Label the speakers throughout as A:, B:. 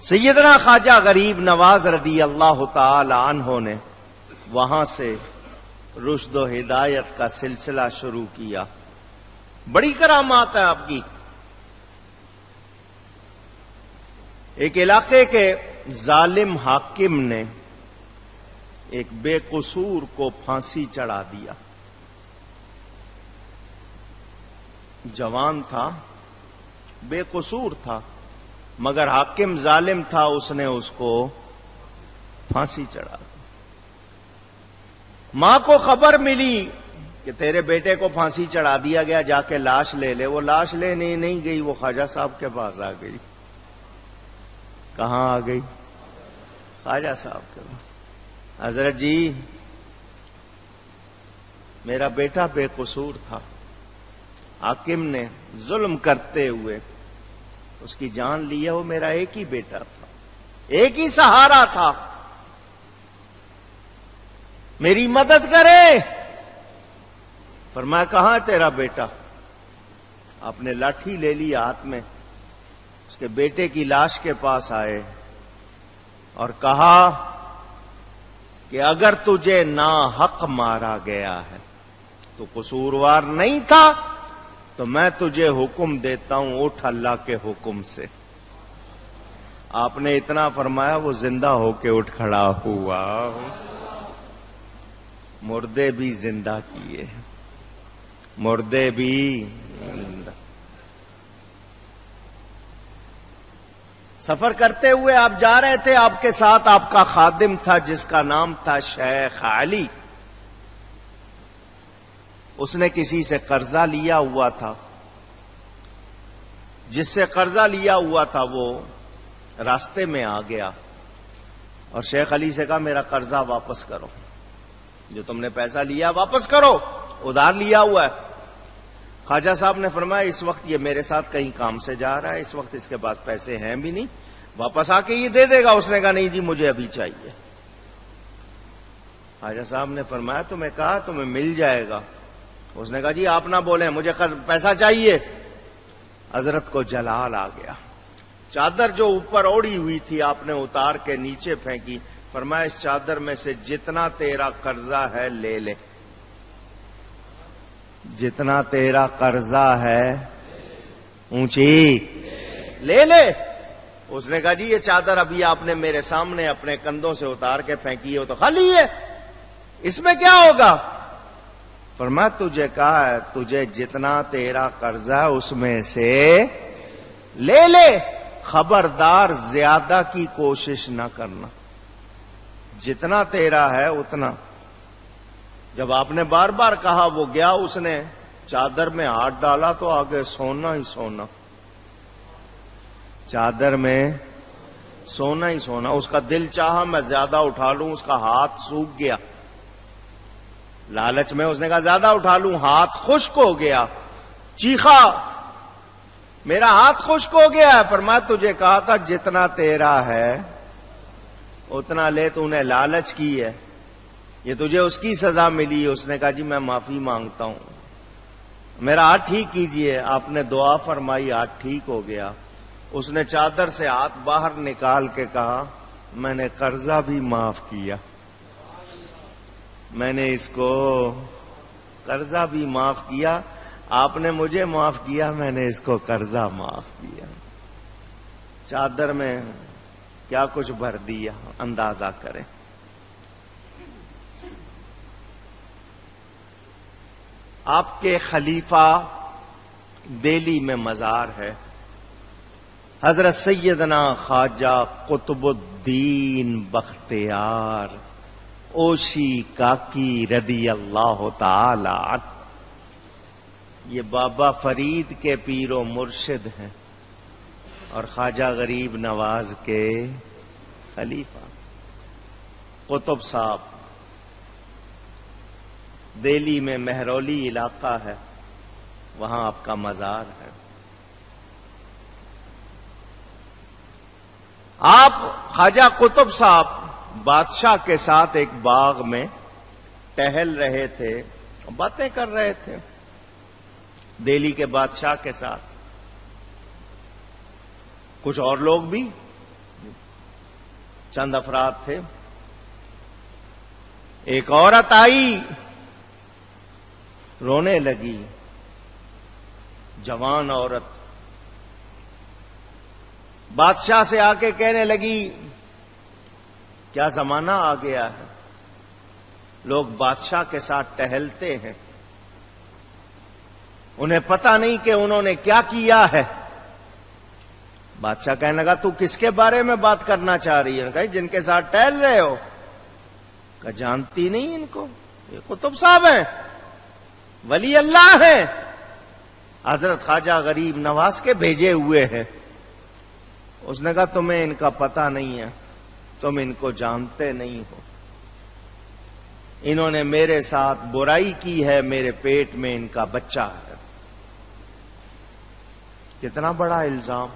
A: سیدنا خواجہ غریب نواز رضی اللہ تعالی عنہ نے وہاں سے رشد و ہدایت کا سلسلہ شروع کیا. بڑی کرامات ہے آپ کی. ایک علاقے کے ظالم حاکم نے ایک بے قصور کو پھانسی چڑھا دیا. جوان تھا، بے قصور تھا، مگر حاکم ظالم تھا، اس نے اس کو پھانسی چڑھا دی. ماں کو خبر ملی کہ تیرے بیٹے کو پھانسی چڑھا دیا گیا، جا کے لاش لے لے. وہ لاش لینے نہیں گئی، وہ خواجہ صاحب کے پاس آ گئی. کہاں آ گئی؟ خواجہ صاحب کے پاس. حضرت جی، میرا بیٹا بے قصور تھا، حاکم نے ظلم کرتے ہوئے اس کی جان لی ہے. وہ میرا ایک ہی بیٹا تھا، ایک ہی سہارا تھا، میری مدد کرے. فرمایا کہاں ہے تیرا بیٹا؟ آپ نے لاٹھی لے لی ہاتھ میں، اس کے بیٹے کی لاش کے پاس آئے اور کہا کہ اگر تجھے ناحق مارا گیا ہے تو قصوروار نہیں تھا، تو میں تجھے حکم دیتا ہوں، اٹھ اللہ کے حکم سے. آپ نے اتنا فرمایا، وہ زندہ ہو کے اٹھ کھڑا ہوا. مردے بھی زندہ کیے، مردے بھی زندہ. سفر کرتے ہوئے آپ جا رہے تھے، آپ کے ساتھ آپ کا خادم تھا جس کا نام تھا شیخ علی. اس نے کسی سے قرضہ لیا ہوا تھا. جس سے قرضہ لیا ہوا تھا وہ راستے میں آ گیا اور شیخ علی سے کہا میرا قرضہ واپس کرو، جو تم نے پیسہ لیا واپس کرو، ادھار لیا ہوا ہے. خواجہ صاحب نے فرمایا اس وقت یہ میرے ساتھ کہیں کام سے جا رہا ہے، اس وقت اس کے پاس پیسے ہیں بھی نہیں، واپس آ کے یہ دے دے گا. اس نے کہا نہیں جی مجھے ابھی چاہیے. خواجہ صاحب نے فرمایا تمہیں کہا تمہیں مل جائے گا. اس نے کہا جی آپ نہ بولیں، مجھے پیسہ چاہیے. حضرت کو جلال آ گیا. چادر جو اوپر اوڑی ہوئی تھی آپ نے اتار کے نیچے پھینکی. فرمایا اس چادر میں سے جتنا تیرا قرضہ ہے لے لے، جتنا تیرا قرضہ ہے اونچی لے لے. اس نے کہا جی یہ چادر ابھی آپ نے میرے سامنے اپنے کندھوں سے اتار کے پھینکی ہے، وہ تو خالی ہے، اس میں کیا ہوگا؟ فرمایا تجھے کہا ہے تجھے جتنا تیرا قرضہ ہے اس میں سے لے لے، خبردار زیادہ کی کوشش نہ کرنا، جتنا تیرا ہے اتنا. جب آپ نے بار بار کہا وہ گیا، اس نے چادر میں ہاتھ ڈالا تو آگے سونا ہی سونا، چادر میں سونا ہی سونا. اس کا دل چاہا میں زیادہ اٹھا لوں، اس کا ہاتھ سوکھ گیا. لالچ میں اس نے کہا زیادہ اٹھا لوں، ہاتھ خشک ہو گیا. چیخا میرا ہاتھ خشک ہو گیا ہے. فرمایا تجھے کہا تھا جتنا تیرا ہے اتنا لے، تو نے لالچ کی ہے، یہ تجھے اس کی سزا ملی. اس نے کہا جی میں معافی مانگتا ہوں، میرا ہاتھ ٹھیک کیجئے. آپ نے دعا فرمائی، ہاتھ ٹھیک ہو گیا. اس نے چادر سے ہاتھ باہر نکال کے کہا میں نے قرضہ بھی معاف کیا، میں نے اس کو قرضہ بھی معاف کیا، آپ نے مجھے معاف کیا، میں نے اس کو قرضہ معاف کیا. چادر میں کیا کچھ بھر دیا اندازہ کریں. آپ کے خلیفہ دہلی میں مزار ہے، حضرت سیدنا خواجہ قطب الدین بختیار اوشی کاکی رضی اللہ تعالی عنہ. یہ بابا فرید کے پیر و مرشد ہیں اور خواجہ غریب نواز کے خلیفہ. قطب صاحب دہلی میں مہرولی علاقہ ہے، وہاں آپ کا مزار ہے. آپ خواجہ قطب صاحب بادشاہ کے ساتھ ایک باغ میں ٹہل رہے تھے، باتیں کر رہے تھے دہلی کے بادشاہ کے ساتھ. کچھ اور لوگ بھی چند افراد تھے. ایک عورت آئی, رونے لگی, جوان عورت. بادشاہ سے آ کے کہنے لگی کیا زمانہ آ گیا ہے, لوگ بادشاہ کے ساتھ ٹہلتے ہیں, انہیں پتہ نہیں کہ انہوں نے کیا کیا ہے. بادشاہ کہنے لگا تو کس کے بارے میں بات کرنا چاہ رہی ہے؟ کہا جن کے ساتھ ٹہل رہے ہو. کہا جانتی نہیں ان کو, یہ قطب صاحب ہیں, ولی اللہ ہیں, حضرت خواجہ غریب نواز کے بھیجے ہوئے ہیں. اس نے کہا تمہیں ان کا پتہ نہیں ہے, تم ان کو جانتے نہیں ہو, انہوں نے میرے ساتھ برائی کی ہے, میرے پیٹ میں ان کا بچہ ہے. کتنا بڑا الزام,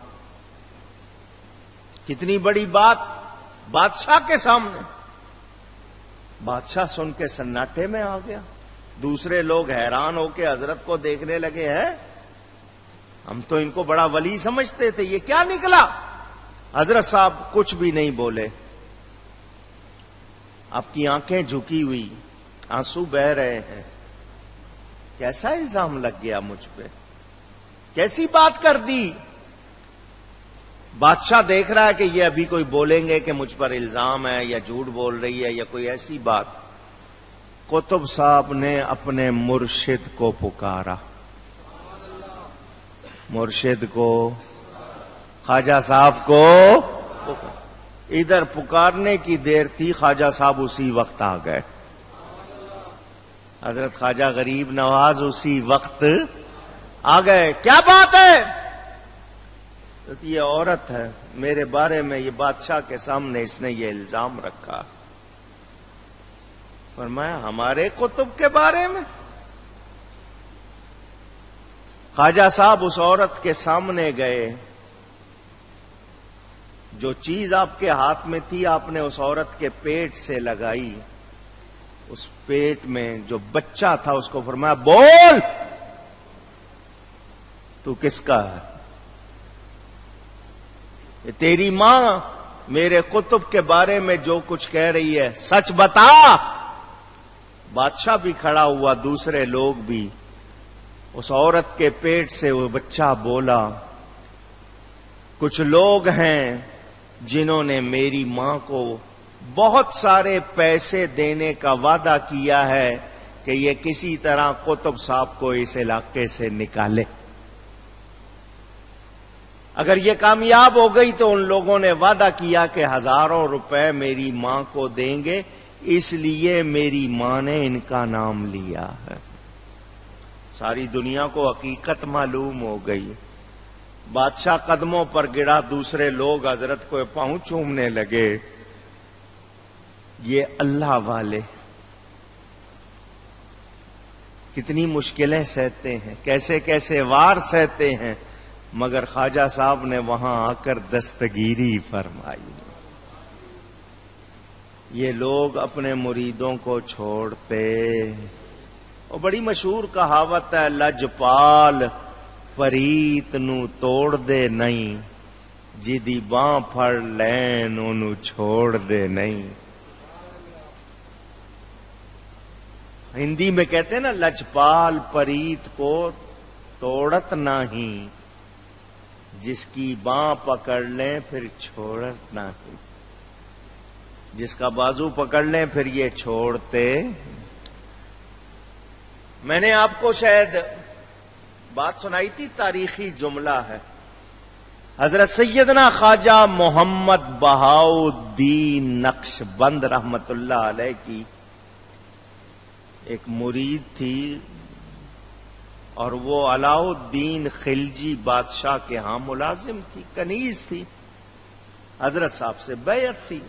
A: کتنی بڑی بات بادشاہ کے سامنے. بادشاہ سن کے سناٹے میں آ گیا. دوسرے لوگ حیران ہو کے حضرت کو دیکھنے لگے ہیں, ہم تو ان کو بڑا ولی سمجھتے تھے, یہ کیا نکلا؟ حضرت صاحب کچھ بھی نہیں بولے. آپ کی آنکھیں جھکی ہوئی, آنسو بہ رہے ہیں. کیسا الزام لگ گیا مجھ پہ, کیسی بات کر دی؟ بادشاہ دیکھ رہا ہے کہ یہ ابھی کوئی بولیں گے کہ مجھ پر الزام ہے یا جھوٹ بول رہی ہے یا کوئی ایسی بات. قطب صاحب نے اپنے مرشد کو پکارا, مرشد کو, خواجہ صاحب کو. ادھر پکارنے کی دیر تھی, خواجہ صاحب اسی وقت آ گئے. حضرت خواجہ غریب نواز اسی وقت آ گئے. کیا بات ہے؟ یہ عورت ہے, میرے بارے میں یہ بادشاہ کے سامنے اس نے یہ الزام رکھا. فرمایا ہمارے قطب کے بارے میں؟ خواجہ صاحب اس عورت کے سامنے گئے. جو چیز آپ کے ہاتھ میں تھی آپ نے اس عورت کے پیٹ سے لگائی. اس پیٹ میں جو بچہ تھا اس کو فرمایا بول, تو کس کا ہے؟ یہ تیری ماں میرے قطب کے بارے میں جو کچھ کہہ رہی ہے سچ بتا. بادشاہ بھی کھڑا ہوا, دوسرے لوگ بھی. اس عورت کے پیٹ سے وہ بچہ بولا کچھ لوگ ہیں جنہوں نے میری ماں کو بہت سارے پیسے دینے کا وعدہ کیا ہے کہ یہ کسی طرح قطب صاحب کو اس علاقے سے نکالے. اگر یہ کامیاب ہو گئی تو ان لوگوں نے وعدہ کیا کہ ہزاروں روپے میری ماں کو دیں گے, اس لیے میری ماں نے ان کا نام لیا ہے. ساری دنیا کو حقیقت معلوم ہو گئی. بادشاہ قدموں پر گڑا, دوسرے لوگ حضرت کو پاؤں چومنے لگے. یہ اللہ والے کتنی مشکلیں سہتے ہیں, کیسے کیسے وار سہتے ہیں, مگر خواجہ صاحب نے وہاں آ کر دستگیری فرمائی. یہ لوگ اپنے مریدوں کو چھوڑتے. اور بڑی مشہور کہاوت ہے, لجپال پریت نو توڑ دے نہیں, جدی باں پھڑ لین انو چھوڑ دے نہیں. ہندی میں کہتے ہیں نا, لجپال پریت کو توڑت نہیں, جس کی باں پکڑ لیں پھر چھوڑت نہیں. جس کا بازو پکڑ لیں پھر یہ چھوڑتے. میں نے آپ کو شاید بات سنائی تھی, تاریخی جملہ ہے. حضرت سیدنا خواجہ محمد بہاؤالدین نقشبند رحمت اللہ علیہ کی ایک مرید تھی, اور وہ علاء الدین خلجی بادشاہ کے ہاں ملازم تھی, کنیز تھی. حضرت صاحب سے بیعت تھی.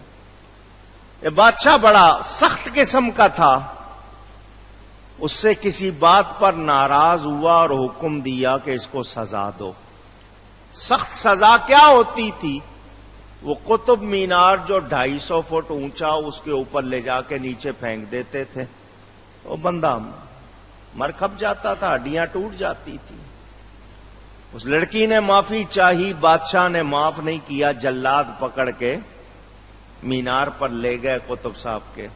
A: یہ بادشاہ بڑا سخت قسم کا تھا, اس سے کسی بات پر ناراض ہوا اور حکم دیا کہ اس کو سزا دو. سخت سزا کیا ہوتی تھی؟ وہ قطب مینار جو 250 فٹ اونچا, اس کے اوپر لے جا کے نیچے پھینک دیتے تھے. وہ بندہ مر کھپ جاتا تھا, ہڈیاں ٹوٹ جاتی تھی. اس لڑکی نے معافی چاہی, بادشاہ نے معاف نہیں کیا, جلاد پکڑ کے مینار پر لے گئے قطب صاحب کے.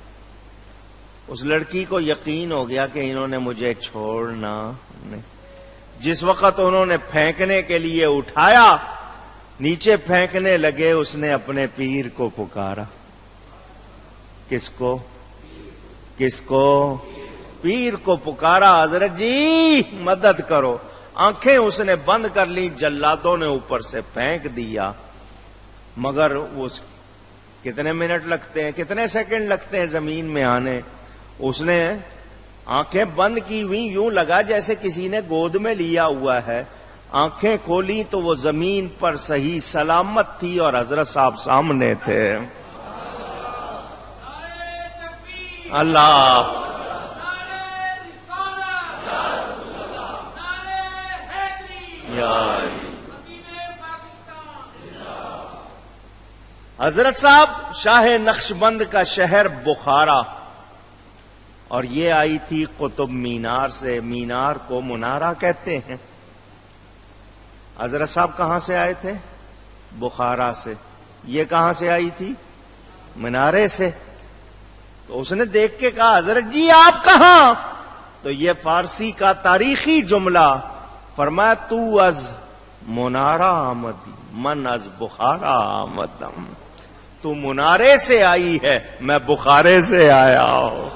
A: اس لڑکی کو یقین ہو گیا کہ انہوں نے مجھے چھوڑنا نہیں. جس وقت انہوں نے پھینکنے کے لیے اٹھایا، نیچے پھینکنے لگے، اس نے اپنے پیر کو پکارا. کس کو؟ کس کو؟ پیر کو پکارا. حضرت جی مدد کرو. آنکھیں اس نے بند کر لی، جلادوں نے اوپر سے پھینک دیا. مگر وہ کتنے منٹ لگتے ہیں، کتنے سیکنڈ لگتے ہیں زمین میں آنے. اس نے آنکھیں بند کی ہوئی، یوں لگا جیسے کسی نے گود میں لیا ہوا ہے. آنکھیں کھولی تو وہ زمین پر صحیح سلامت تھی اور حضرت صاحب سامنے تھے. اللہ حضرت صاحب شاہ نقشبند کا شہر بخارا، اور یہ آئی تھی قطب مینار سے. مینار کو منارہ کہتے ہیں. حضرت صاحب کہاں سے آئے تھے؟ بخارا سے. یہ کہاں سے آئی تھی؟ منارے سے. تو اس نے دیکھ کے کہا حضرت جی آپ کہاں؟ تو یہ فارسی کا تاریخی جملہ، فرمایا تو از منارہ آمدی من از بخارا آمدم. تو منارے سے آئی ہے، میں بخارے سے آیا ہوں.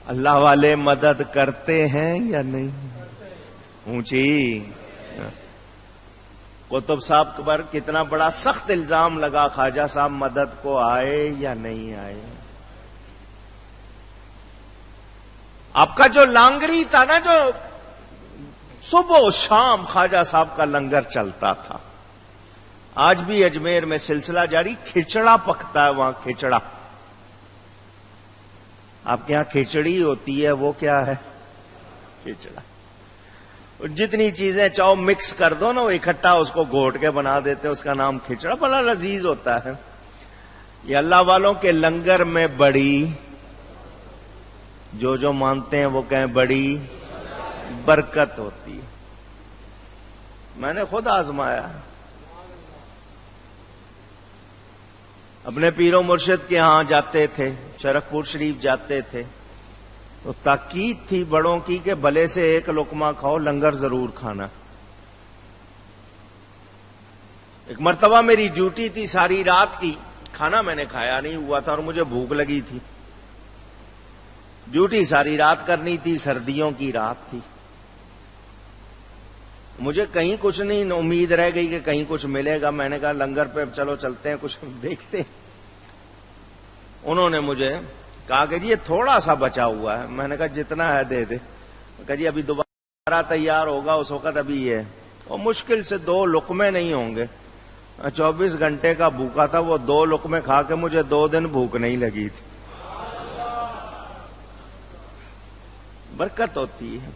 A: اللہ والے مدد کرتے ہیں یا نہیں؟ اونچی. قطب صاحب پر کتنا بڑا سخت الزام لگا، خواجہ صاحب مدد کو آئے یا نہیں آئے. آپ کا جو لانگری تھا نا، جو صبح و شام خواجہ صاحب کا لنگر چلتا تھا، آج بھی اجمیر میں سلسلہ جاری. کھچڑا پکتا ہے وہاں، کھچڑا. آپ کے یہاں کھچڑی ہوتی ہے، وہ کیا ہے؟ کھچڑا. جتنی چیزیں چاہو مکس کر دو نا، وہ اکٹھا اس کو گھوٹ کے بنا دیتے، اس کا نام کھچڑا. بڑا لذیذ ہوتا ہے. یہ اللہ والوں کے لنگر میں بڑی، جو مانتے ہیں وہ کہیں بڑی برکت ہوتی ہے. میں نے خود آزمایا. اپنے پیر و مرشد کے ہاں جاتے تھے، شرف پور شریف جاتے تھے، تو تاکید تھی بڑوں کی کہ بھلے سے ایک لقمہ کھاؤ، لنگر ضرور کھانا. ایک مرتبہ میری ڈیوٹی تھی ساری رات کی، کھانا میں نے کھایا نہیں ہوا تھا اور مجھے بھوک لگی تھی. ڈیوٹی ساری رات کرنی تھی، سردیوں کی رات تھی. مجھے کہیں کچھ نہیں امید رہ گئی کہ کہیں کچھ ملے گا. میں نے کہا لنگر پہ چلو چلتے ہیں، کچھ دیکھتے ہیں. انہوں نے مجھے کہا کہ جی یہ تھوڑا سا بچا ہوا ہے. میں نے کہا جتنا ہے دے دے. کہا جی ابھی دوبارہ تیار ہوگا، اس وقت ابھی ہے. اور مشکل سے 2 لقمے نہیں ہوں گے. 24 گھنٹے کا بھوکا تھا، وہ 2 لقمے کھا کے مجھے 2 دن بھوک نہیں لگی تھی. برکت ہوتی ہے،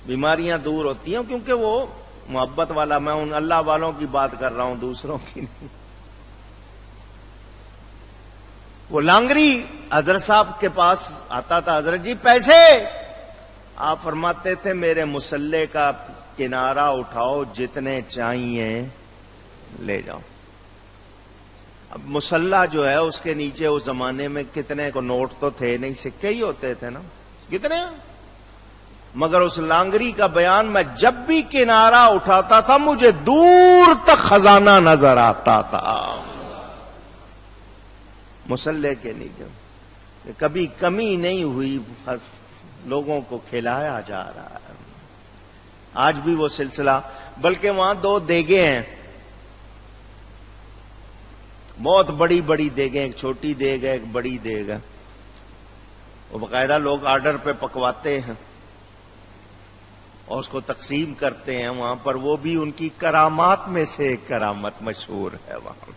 A: بیماریاں دور ہوتی ہیں، کیونکہ وہ محبت والا. میں ان اللہ والوں کی بات کر رہا ہوں، دوسروں کی نہیں. وہ لانگری حضرت صاحب کے پاس آتا تھا، حضرت جی پیسے. آپ فرماتے تھے میرے مصلے کا کنارہ اٹھاؤ، جتنے چاہیے لے جاؤ. اب مصلہ جو ہے اس کے نیچے اس زمانے میں کتنے کو نوٹ تو تھے نہیں، سکے ہی ہوتے تھے نا، کتنے. مگر اس لانگری کا بیان، میں جب بھی کنارہ اٹھاتا تھا مجھے دور تک خزانہ نظر آتا تھا. مصلے کے نیچے کبھی کمی نہیں ہوئی، لوگوں کو کھلایا جا رہا ہے. آج بھی وہ سلسلہ، بلکہ وہاں 2 دیگیں ہیں، بہت بڑی بڑی دیگیں، ایک چھوٹی دیگ ہے، ایک بڑی دیگ ہے. وہ باقاعدہ لوگ آرڈر پہ پکواتے ہیں اور اس کو تقسیم کرتے ہیں وہاں پر. وہ بھی ان کی کرامات میں سے ایک کرامت مشہور ہے وہاں.